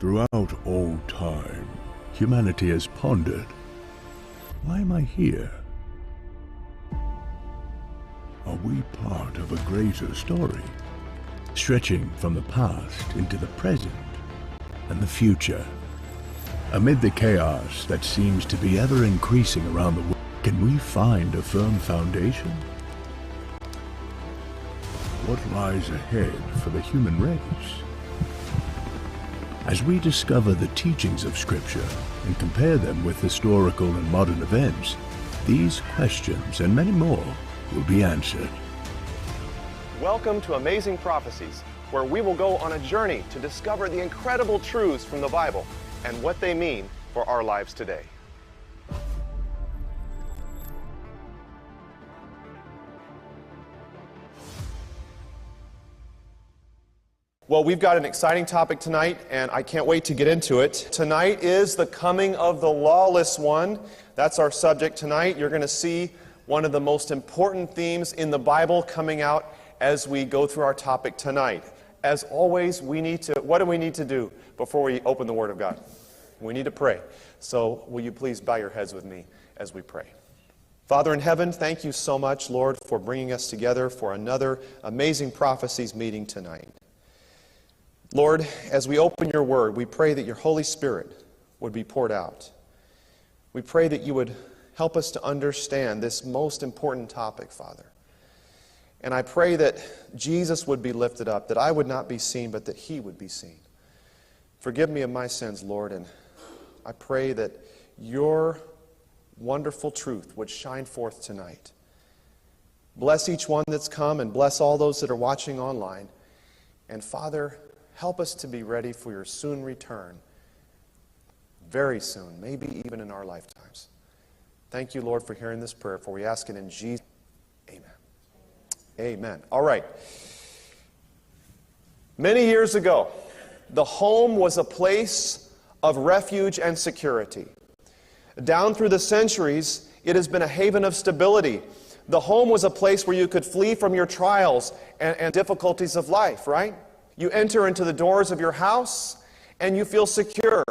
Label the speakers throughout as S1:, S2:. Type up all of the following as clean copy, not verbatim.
S1: Throughout all time, humanity has pondered, why am I here? Are we part of a greater story, stretching from the past into the present and the future? Amid the chaos that seems to be ever increasing around the world, can we find a firm foundation? What lies ahead for the human race? As we discover the teachings of Scripture and compare them with historical and modern events, these questions and many more will be answered.
S2: Welcome to Amazing Prophecies, where we will go on a journey to discover the incredible truths from the Bible and what they mean for our lives today. Well, we've got an exciting topic tonight, and I can't wait to get into it. Tonight is the coming of the lawless one. That's our subject tonight. You're going to see one of the most important themes in the Bible coming out as we go through our topic tonight. As always, what do we need to do before we open the Word of God? We need to pray. So will you please bow your heads with me as we pray. Father in heaven, thank you so much, Lord, for bringing us together for another Amazing Prophecies meeting tonight. Lord, as we open your Word, we pray that your Holy Spirit would be poured out. We pray that you would help us to understand this most important topic, Father. And I pray that Jesus would be lifted up, that I would not be seen, but that he would be seen. Forgive me of my sins, Lord, and I pray that your wonderful truth would shine forth tonight. Bless each one that's come and bless all those that are watching online. And Father, help us to be ready for your soon return. Very soon, maybe even in our lifetimes. Thank you, Lord, for hearing this prayer, for we ask it in Jesus' name. Amen. Amen. All right. Many years ago, the home was a place of refuge and security. Down through the centuries, it has been a haven of stability. The home was a place where you could flee from your trials and difficulties of life, right? You enter into the doors of your house and you feel secure.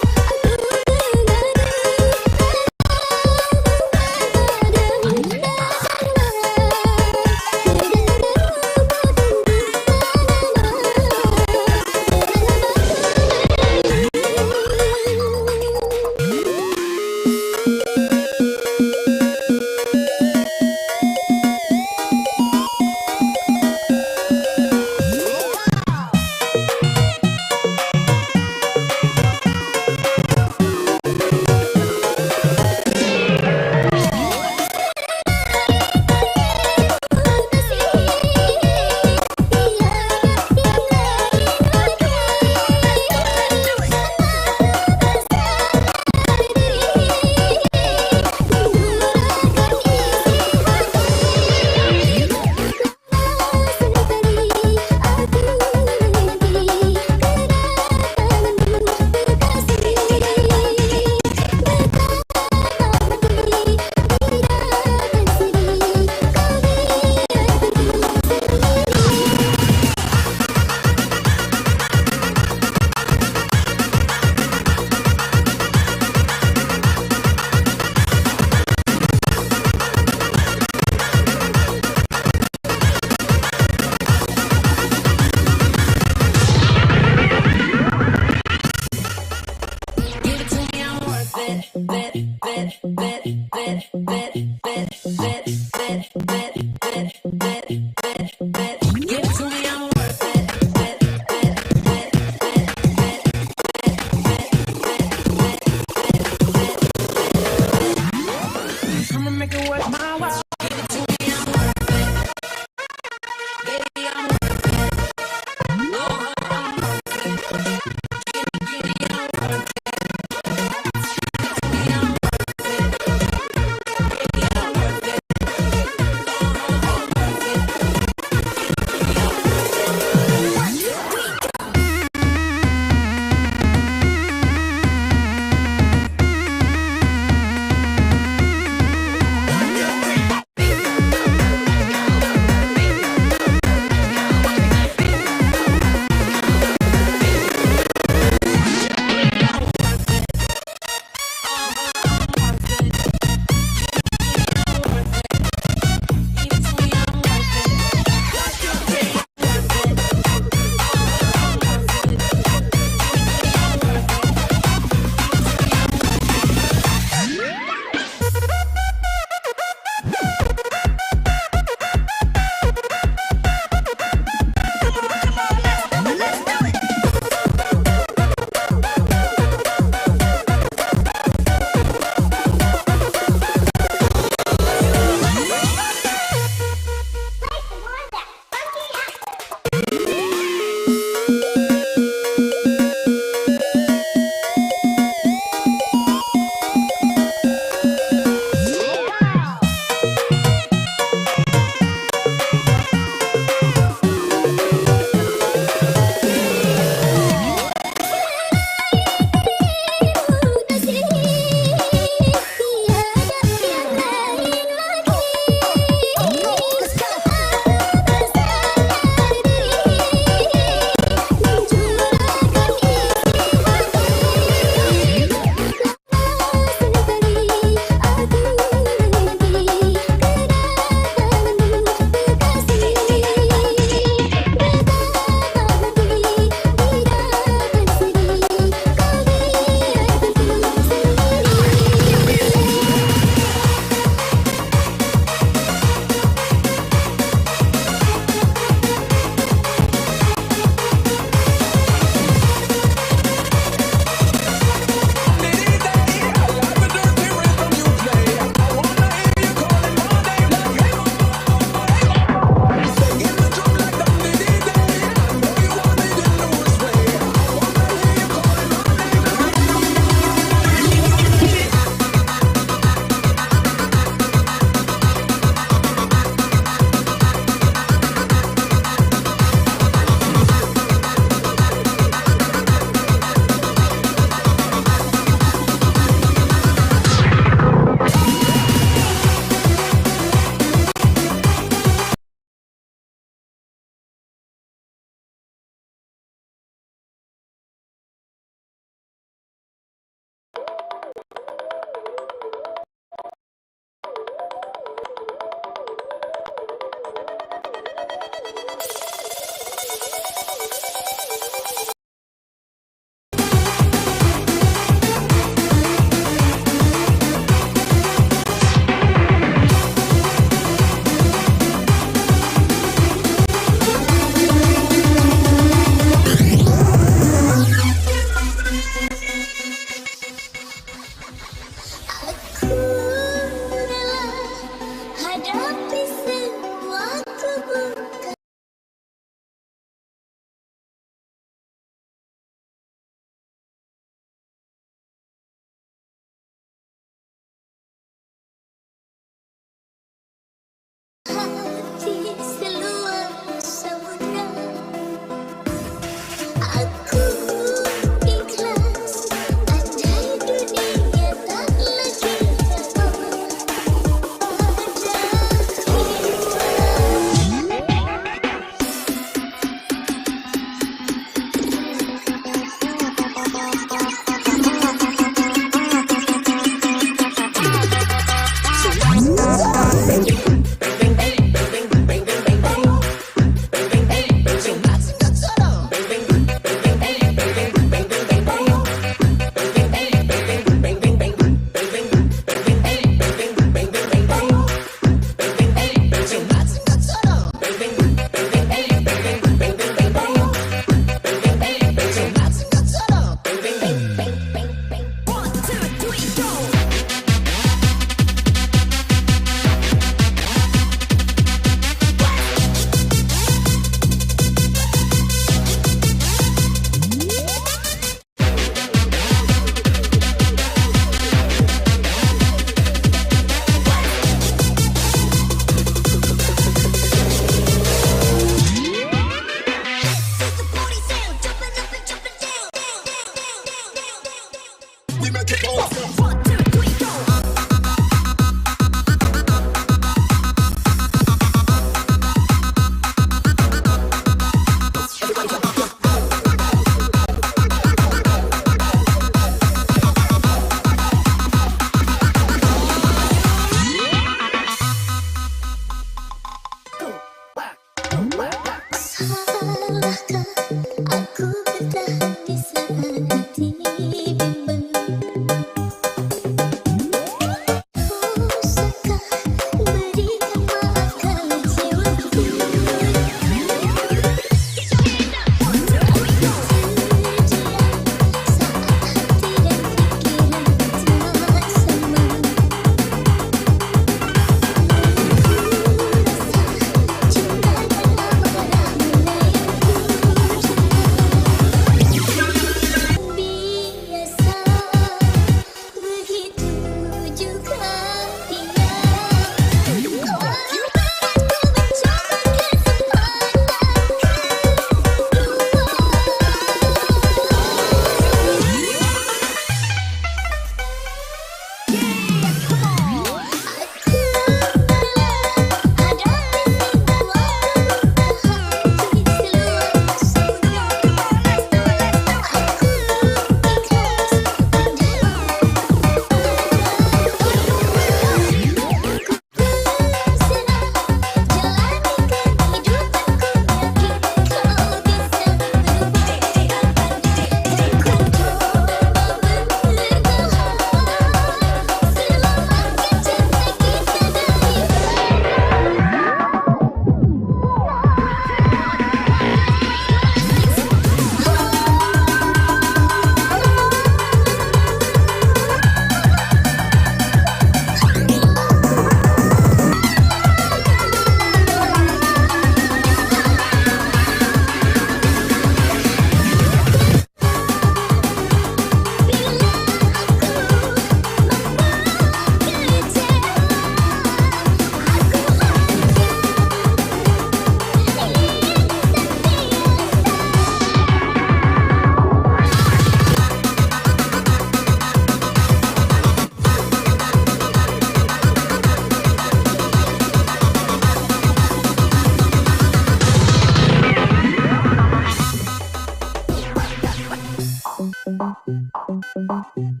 S3: Bring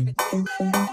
S3: it.